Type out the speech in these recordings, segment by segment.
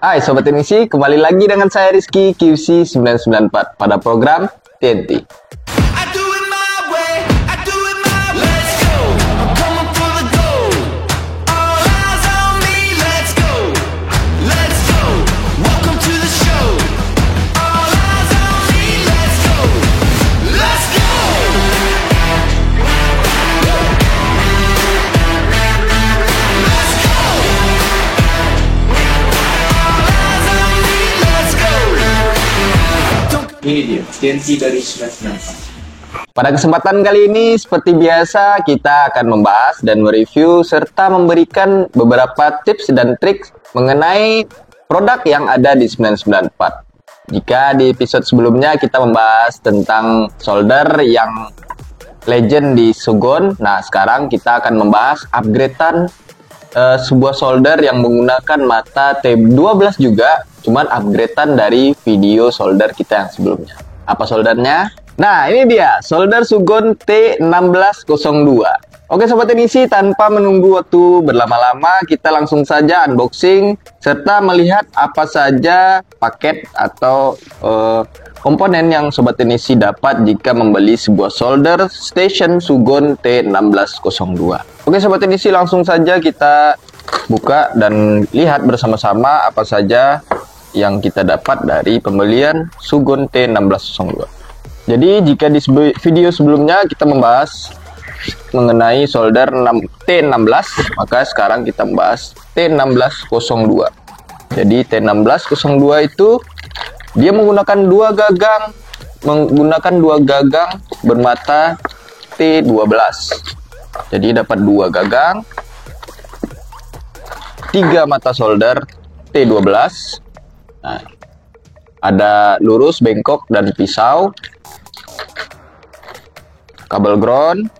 Hai Sobat Teknisi, kembali lagi dengan saya Rizky QC 994 pada program TNT. Ini dia, TNT dari 994. Pada kesempatan kali ini, seperti biasa, kita akan membahas dan mereview serta memberikan beberapa tips dan trik mengenai produk yang ada di 994. Jika di episode sebelumnya kita membahas tentang solder yang legend di Sugon, nah sekarang kita akan membahas upgradean sebuah solder yang menggunakan mata T12 juga, cuman upgradean dari video solder kita yang sebelumnya. Apa soldernya? Nah, ini dia, solder Sugon T1602. Oke Sobat Teknisi, tanpa menunggu waktu berlama-lama, kita langsung saja unboxing serta melihat apa saja paket atau komponen yang Sobat Teknisi dapat jika membeli sebuah solder station Sugon T1602. Oke Sobat Teknisi, langsung saja kita buka dan lihat bersama-sama apa saja yang kita dapat dari pembelian Sugon T1602. Jadi jika di video sebelumnya kita membahas mengenai solder T16, maka sekarang kita membahas T1602. Jadi T1602 itu dia menggunakan dua gagang bermata T12. Jadi dapat dua gagang, 3 mata solder T12. Nah, ada lurus, bengkok, dan pisau, kabel ground,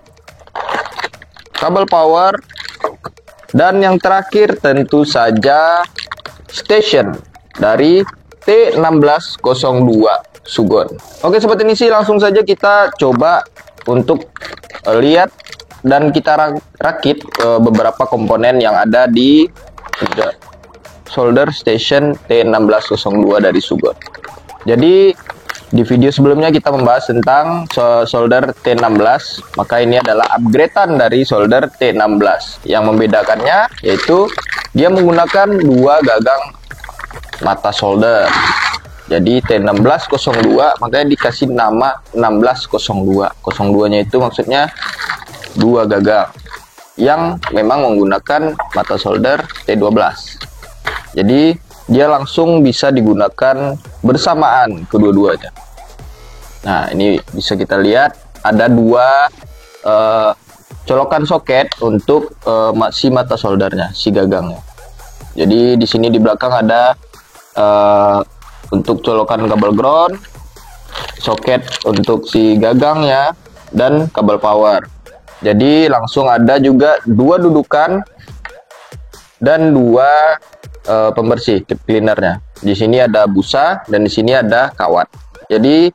kabel power, dan yang terakhir tentu saja station dari T1602 Sugon. Oke Sobat Teknisi, langsung saja kita coba untuk lihat dan kita rakit beberapa komponen yang ada di solder station T1602 dari Sugon. Jadi di video sebelumnya kita membahas tentang solder T16, maka ini adalah upgradean dari solder T16. Yang membedakannya yaitu dia menggunakan dua gagang mata solder. Jadi T1602 makanya dikasih nama 1602. 02-nya itu maksudnya dua gagang yang memang menggunakan mata solder T12. Jadi dia langsung bisa digunakan bersamaan kedua-duanya. Nah, ini bisa kita lihat ada dua colokan soket untuk si mata soldernya, si gagangnya. Jadi di sini di belakang ada untuk colokan kabel ground, soket untuk si gagangnya, dan kabel power. Jadi langsung ada juga dua dudukan dan dua pembersih cleanernya. Di sini ada busa dan di sini ada kawat. Jadi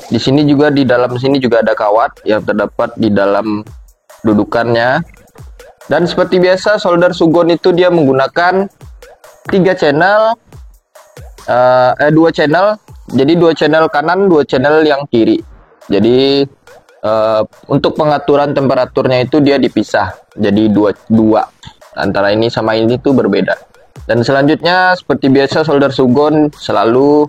di sini juga di dalam sini juga ada kawat yang terdapat di dalam dudukannya. Dan seperti biasa solder Sugon itu dia menggunakan 2 channel. Jadi 2 channel kanan, 2 channel yang kiri. Jadi untuk pengaturan temperaturnya itu dia dipisah. Jadi dua antara ini sama ini tuh berbeda. Dan selanjutnya seperti biasa solder Sugon selalu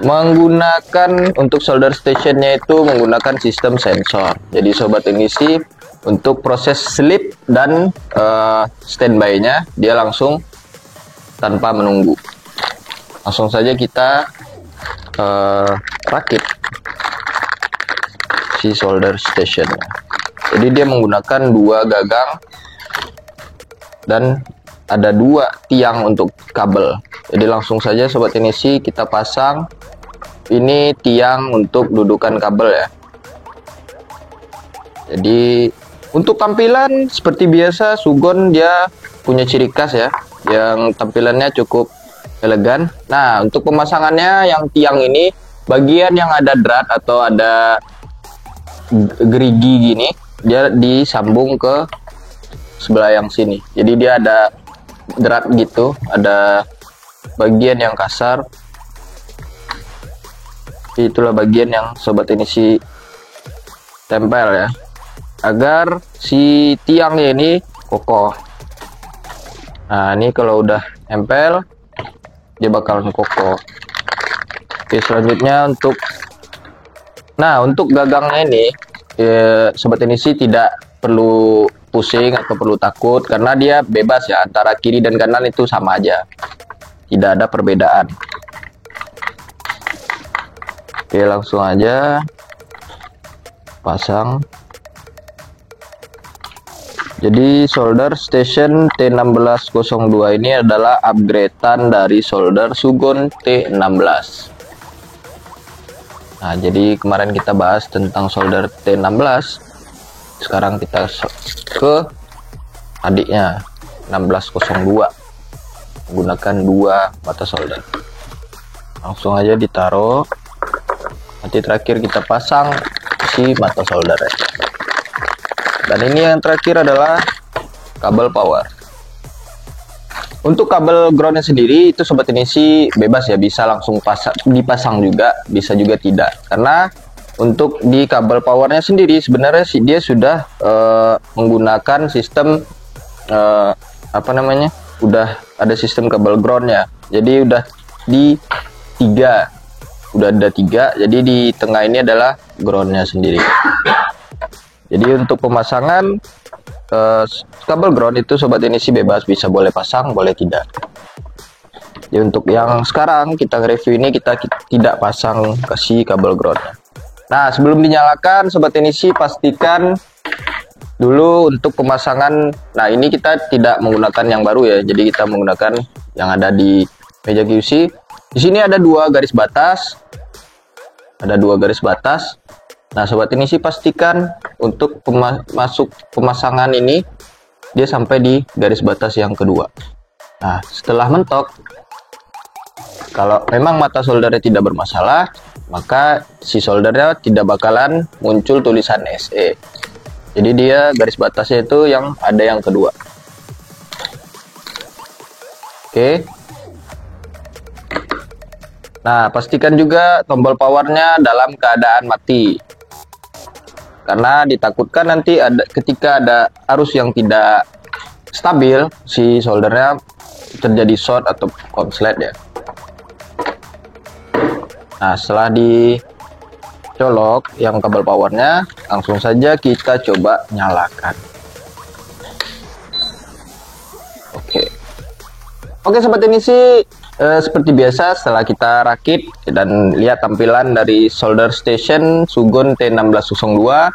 menggunakan untuk solder stationnya itu menggunakan sistem sensor. Jadi Sobat Teknisi untuk proses slip dan standby-nya dia langsung tanpa menunggu. Langsung saja kita rakit si solder stationnya. Jadi dia menggunakan dua gagang dan ada dua tiang untuk kabel. Jadi langsung saja Sobat Teknisi kita pasang. Ini tiang untuk dudukan kabel ya. Jadi untuk tampilan seperti biasa Sugon dia punya ciri khas ya, yang tampilannya cukup elegan. Nah, untuk pemasangannya yang tiang ini bagian yang ada drat atau ada gerigi gini, dia disambung ke sebelah yang sini. Jadi dia ada drat gitu, ada bagian yang kasar. Itulah bagian yang sobat Inisi tempel ya, agar si tiangnya ini kokoh. Nah, ini kalau udah nempel dia bakalan kokoh. Oke, selanjutnya untuk gagangnya ini sobat Inisi tidak perlu pusing atau perlu takut, karena dia bebas ya, antara kiri dan kanan itu sama aja, tidak ada perbedaan. Oke, langsung aja pasang. Jadi solder station T1602 ini adalah upgradean dari solder Sugon T16. Nah, jadi kemarin kita bahas tentang solder T16. Sekarang kita ke adiknya 1602 menggunakan 2 mata solder. Langsung aja ditaruh. Nanti terakhir kita pasang si mata solder. Dan ini yang terakhir adalah kabel power. Untuk kabel groundnya sendiri itu sobat Inisi bebas ya, bisa langsung dipasang juga, bisa juga tidak. Karena untuk di kabel powernya sendiri sebenarnya dia sudah menggunakan sistem udah ada sistem kabel groundnya. Jadi udah ada tiga, jadi di tengah ini adalah groundnya sendiri. Jadi untuk pemasangan kabel ground itu sobat Inisi bebas, bisa boleh pasang boleh tidak. Jadi untuk yang sekarang kita review ini, kita tidak pasang kasih kabel groundnya. Nah, sebelum dinyalakan sobat Inisi pastikan dulu untuk pemasangan. Nah, ini kita tidak menggunakan yang baru ya, jadi kita menggunakan yang ada di meja QC. Di sini ada 2 garis batas. Nah, sobat Inisi pastikan untuk pemasangan ini dia sampai di garis batas yang kedua. Nah, setelah mentok, kalau memang mata soldernya tidak bermasalah, maka si soldernya tidak bakalan muncul tulisan SE. Jadi dia garis batasnya itu yang ada yang kedua. Oke. Nah, pastikan juga tombol powernya dalam keadaan mati. Karena ditakutkan nanti ketika ada arus yang tidak stabil, si soldernya terjadi short atau konslet ya. Nah, setelah dicolok yang kabel powernya, langsung saja kita coba nyalakan. Oke sobat Inisi, seperti biasa setelah kita rakit dan lihat tampilan dari solder station Sugon T1602,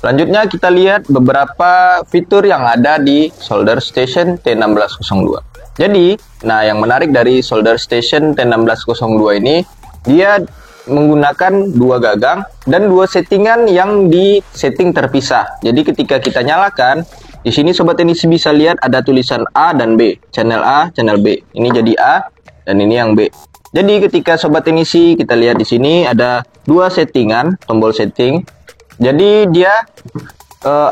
selanjutnya kita lihat beberapa fitur yang ada di solder station T1602. Jadi, yang menarik dari solder station T1602 ini, dia menggunakan 2 gagang dan 2 settingan yang di setting terpisah. Jadi ketika kita nyalakan, di sini sobat Inisi bisa lihat ada tulisan A dan B, channel A, channel B. Ini jadi A dan ini yang B. Jadi ketika sobat Inisi kita lihat di sini ada 2 settingan, tombol setting. Jadi dia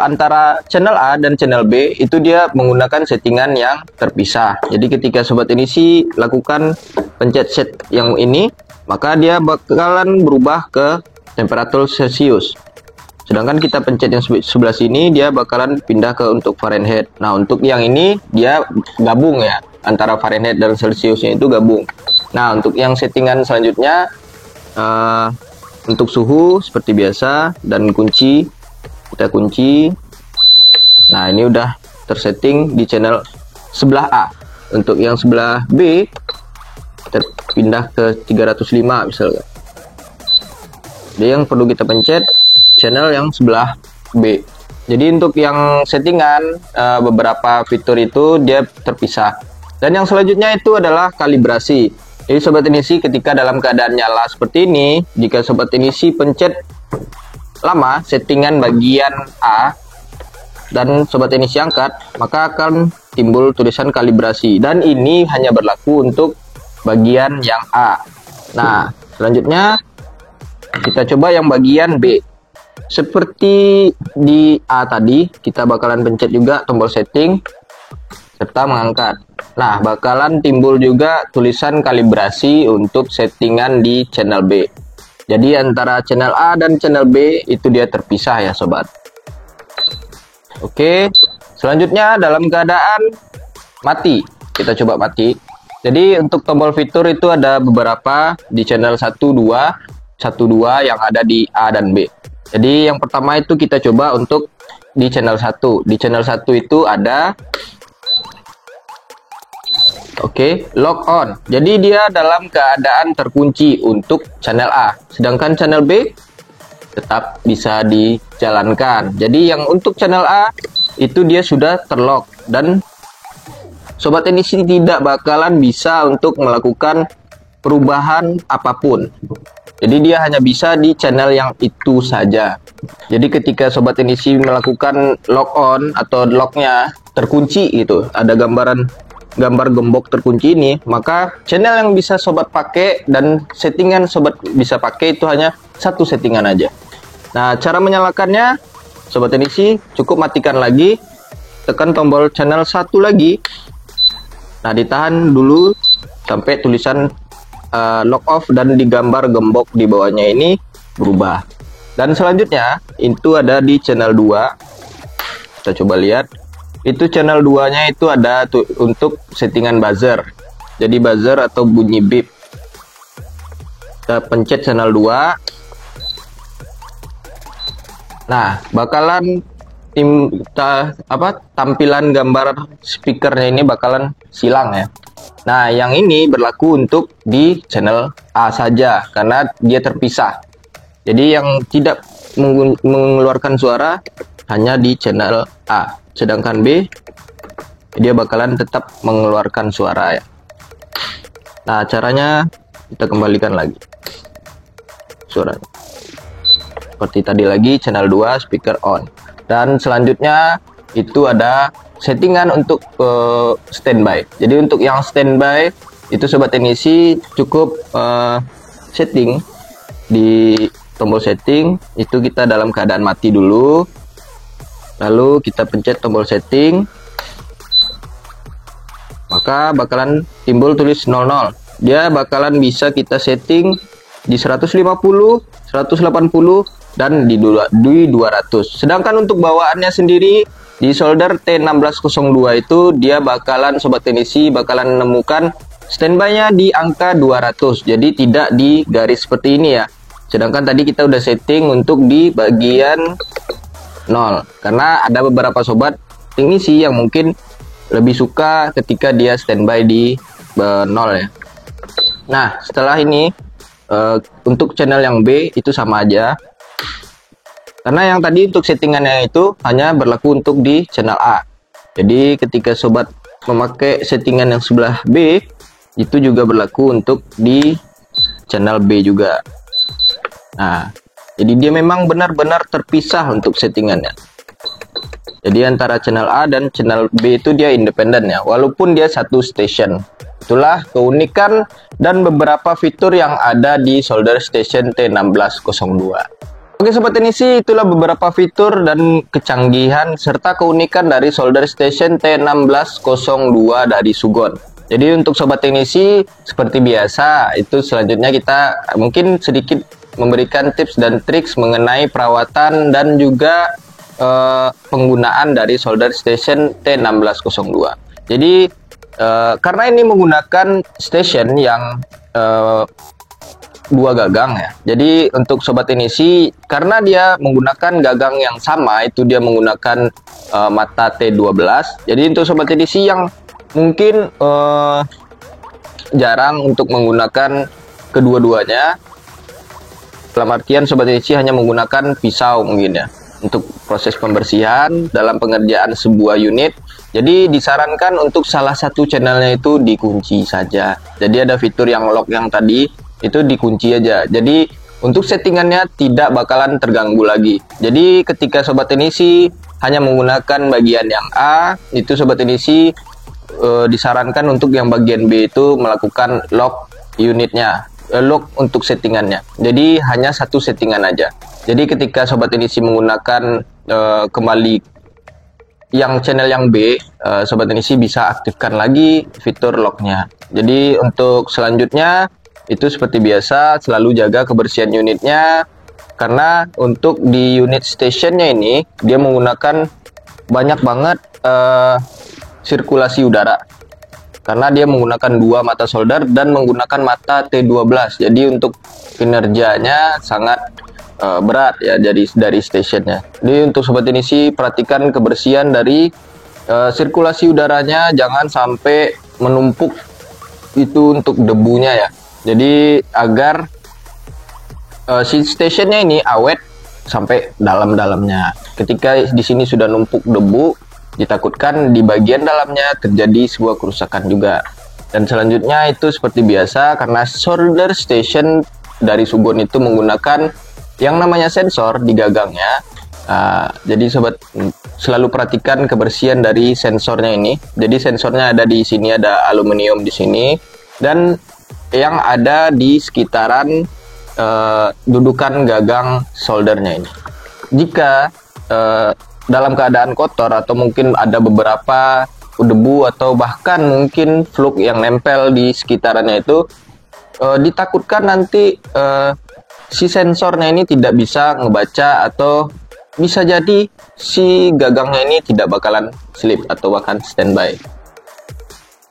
antara channel A dan channel B itu dia menggunakan settingan yang terpisah. Jadi ketika sobat Inisi lakukan pencet set yang ini, maka dia bakalan berubah ke temperatur Celcius. Sedangkan kita pencet yang sebelah sini, dia bakalan pindah ke untuk Fahrenheit. Nah, untuk yang ini dia gabung ya, antara Fahrenheit dan Celciusnya itu gabung. Nah, untuk yang settingan selanjutnya, untuk suhu seperti biasa dan kunci, kita kunci. Nah, ini udah tersetting di channel sebelah A. Untuk yang sebelah B, kita pindah ke 305 misalnya. Jadi yang perlu kita pencet channel yang sebelah B. Jadi untuk yang settingan beberapa fitur itu dia terpisah. Dan yang selanjutnya itu adalah kalibrasi. Jadi sobat Inisi ketika dalam keadaan nyala seperti ini, jika sobat Inisi pencet lama settingan bagian A dan sobat Inisi angkat, maka akan timbul tulisan kalibrasi. Dan ini hanya berlaku untuk bagian yang A. Nah, selanjutnya kita coba yang bagian B. Seperti di A tadi, kita bakalan pencet juga tombol setting serta mengangkat. Nah, bakalan timbul juga tulisan kalibrasi untuk settingan di channel B. Jadi antara channel A dan channel B itu dia terpisah ya sobat. Oke, selanjutnya dalam keadaan mati. Kita coba mati. Jadi untuk tombol fitur itu ada beberapa di channel 1, 2 yang ada di A dan B. Jadi yang pertama itu kita coba untuk di channel 1. Di channel 1 itu ada lock on. Jadi dia dalam keadaan terkunci untuk channel A. Sedangkan channel B tetap bisa dijalankan. Jadi yang untuk channel A itu dia sudah terlock dan sobat teknisi tidak bakalan bisa untuk melakukan perubahan apapun. Jadi dia hanya bisa di channel yang itu saja. Jadi ketika sobat teknisi melakukan lock on atau locknya terkunci gitu, ada gambar gembok terkunci ini, maka channel yang bisa sobat pakai dan settingan sobat bisa pakai itu hanya satu settingan aja. Nah, cara menyalakannya sobat teknisi cukup matikan lagi, tekan tombol channel 1 lagi. Nah, ditahan dulu sampai tulisan lock off dan digambar gembok di bawahnya ini berubah. Dan selanjutnya itu ada di channel 2. Kita coba lihat. Itu channel 2-nya itu ada untuk settingan buzzer. Jadi buzzer atau bunyi beep. Kita pencet channel 2. Nah, bakalan tampilan gambar speakernya ini bakalan silang ya. Nah, yang ini berlaku untuk di channel A saja karena dia terpisah. Jadi yang tidak mengeluarkan suara hanya di channel A. Sedangkan B dia bakalan tetap mengeluarkan suara ya. Nah, caranya kita kembalikan lagi suaranya. Seperti tadi lagi channel 2 speaker on. Dan selanjutnya itu ada settingan untuk standby. Jadi untuk yang standby itu sobat teknisi cukup setting di tombol setting itu kita dalam keadaan mati dulu. Lalu kita pencet tombol setting. Maka bakalan timbul tulis 00. Dia bakalan bisa kita setting di 150, 180 dan di 200. Sedangkan untuk bawaannya sendiri di solder T1602 itu dia bakalan sobat teknisi bakalan menemukan standby-nya di angka 200. Jadi tidak di garis seperti ini ya. Sedangkan tadi kita udah setting untuk di bagian 0. Karena ada beberapa sobat teknisi yang mungkin lebih suka ketika dia standby di 0 ya. Nah, setelah ini untuk channel yang B itu sama aja. Karena yang tadi untuk settingannya itu hanya berlaku untuk di channel A. Jadi ketika sobat memakai settingan yang sebelah B, itu juga berlaku untuk di channel B juga. Nah, jadi dia memang benar-benar terpisah untuk settingannya. Jadi antara channel A dan channel B itu dia independen ya, walaupun dia satu station. Itulah keunikan dan beberapa fitur yang ada di solder station T1602. Oke sobat teknisi, itulah beberapa fitur dan kecanggihan serta keunikan dari solder station T1602 dari Sugon. Jadi untuk sobat teknisi seperti biasa, itu selanjutnya kita mungkin sedikit memberikan tips dan triks mengenai perawatan dan juga penggunaan dari solder station T1602. Jadi karena ini menggunakan station yang 2 gagang ya. Jadi untuk sobat teknisi karena dia menggunakan gagang yang sama, itu dia menggunakan mata T12. Jadi untuk sobat teknisi yang mungkin jarang untuk menggunakan kedua-duanya, dalam artian sobat teknisi hanya menggunakan pisau mungkin ya untuk proses pembersihan dalam pengerjaan sebuah unit. Jadi disarankan untuk salah satu channelnya itu dikunci saja. Jadi ada fitur yang lock yang tadi itu dikunci aja. Jadi untuk settingannya tidak bakalan terganggu lagi. Jadi ketika sobat teknisi hanya menggunakan bagian yang A, itu sobat teknisi disarankan untuk yang bagian B itu melakukan lock unitnya, lock untuk settingannya. Jadi hanya satu settingan aja. Jadi ketika sobat teknisi menggunakan kembali yang channel yang B, Sobat Teknisi bisa aktifkan lagi fitur locknya. Jadi untuk selanjutnya itu seperti biasa selalu jaga kebersihan unitnya, karena untuk di unit stationnya ini dia menggunakan banyak banget sirkulasi udara, karena dia menggunakan 2 mata solder dan menggunakan mata T12. Jadi untuk kinerjanya sangat berat ya dari stationnya. Jadi untuk Sobat Teknisi perhatikan kebersihan dari sirkulasi udaranya, jangan sampai menumpuk itu untuk debunya ya. Jadi agar si stationnya ini awet sampai dalam-dalamnya. Ketika di sini sudah numpuk debu, ditakutkan di bagian dalamnya terjadi sebuah kerusakan juga. Dan selanjutnya itu seperti biasa, karena solder station dari Sugon itu menggunakan yang namanya sensor di gagangnya. Jadi sobat selalu perhatikan kebersihan dari sensornya ini. Jadi sensornya ada di sini, ada aluminium di sini, dan yang ada di sekitaran dudukan gagang soldernya ini. Jika dalam keadaan kotor atau mungkin ada beberapa debu atau bahkan mungkin fluk yang nempel di sekitarannya itu, ditakutkan nanti si sensornya ini tidak bisa ngebaca, atau bisa jadi si gagangnya ini tidak bakalan slip atau bahkan standby.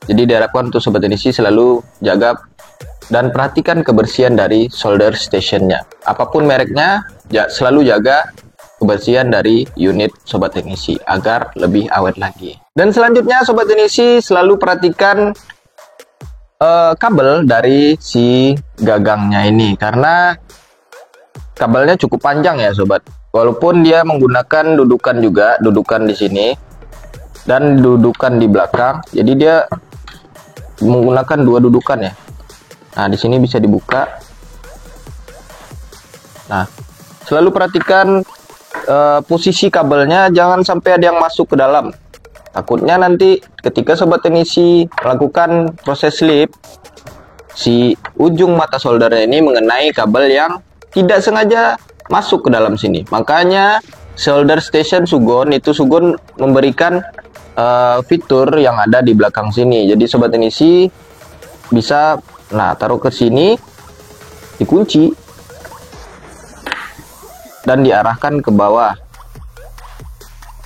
Jadi diharapkan untuk Sobat Teknisi selalu jaga dan perhatikan kebersihan dari solder stationnya. Apapun mereknya, selalu jaga kebersihan dari unit Sobat Teknisi agar lebih awet lagi. Dan selanjutnya Sobat Teknisi selalu perhatikan kabel dari si gagangnya ini, karena kabelnya cukup panjang ya sobat. Walaupun dia menggunakan dudukan di sini dan dudukan di belakang, jadi dia menggunakan 2 dudukan ya. Nah, di sini bisa dibuka. Nah, selalu perhatikan posisi kabelnya, jangan sampai ada yang masuk ke dalam. Takutnya nanti ketika Sobat Teknisi melakukan proses slip, si ujung mata soldernya ini mengenai kabel yang tidak sengaja masuk ke dalam sini. Makanya solder station Sugon memberikan fitur yang ada di belakang sini. Jadi Sobat Teknisi bisa taruh ke sini, dikunci dan diarahkan ke bawah.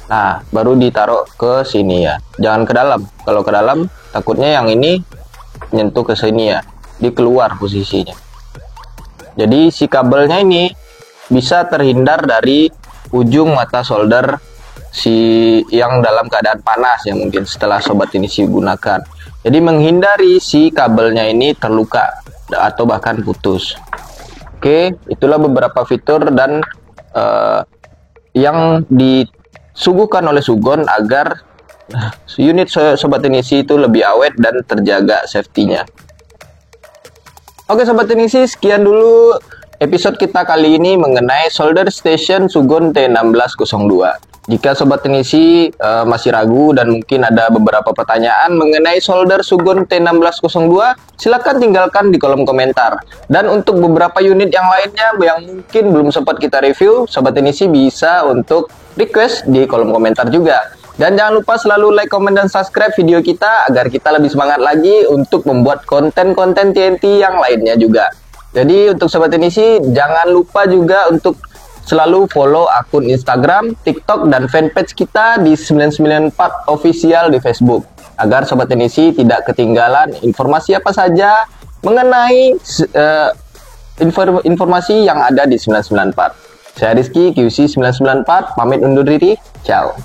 Nah, baru ditaruh ke sini ya. Jangan ke dalam. Kalau ke dalam takutnya yang ini nyentuh ke sini ya. Di keluar posisinya. Jadi si kabelnya ini bisa terhindar dari ujung mata solder si yang dalam keadaan panas ya, mungkin setelah Sobat Teknisi gunakan. Jadi menghindari si kabelnya ini terluka atau bahkan putus. Oke, itulah beberapa fitur dan yang disuguhkan oleh Sugon agar unit Sobat Teknisi itu lebih awet dan terjaga safety-nya. Oke Sobat Teknisi, sekian dulu episode kita kali ini mengenai solder station Sugon T1602. Jika Sobat Teknisi masih ragu dan mungkin ada beberapa pertanyaan mengenai solder Sugon T1602, silahkan tinggalkan di kolom komentar. Dan untuk beberapa unit yang lainnya yang mungkin belum sempat kita review, Sobat Teknisi bisa untuk request di kolom komentar juga. Dan jangan lupa selalu like, comment, dan subscribe video kita agar kita lebih semangat lagi untuk membuat konten-konten TNT yang lainnya juga. Jadi untuk Sobat Teknisi jangan lupa juga untuk selalu follow akun Instagram, TikTok, dan fanpage kita di 994 Official di Facebook agar Sobat Teknisi tidak ketinggalan informasi apa saja mengenai informasi yang ada di 994. Saya Rizky, QC 994, pamit undur diri, ciao.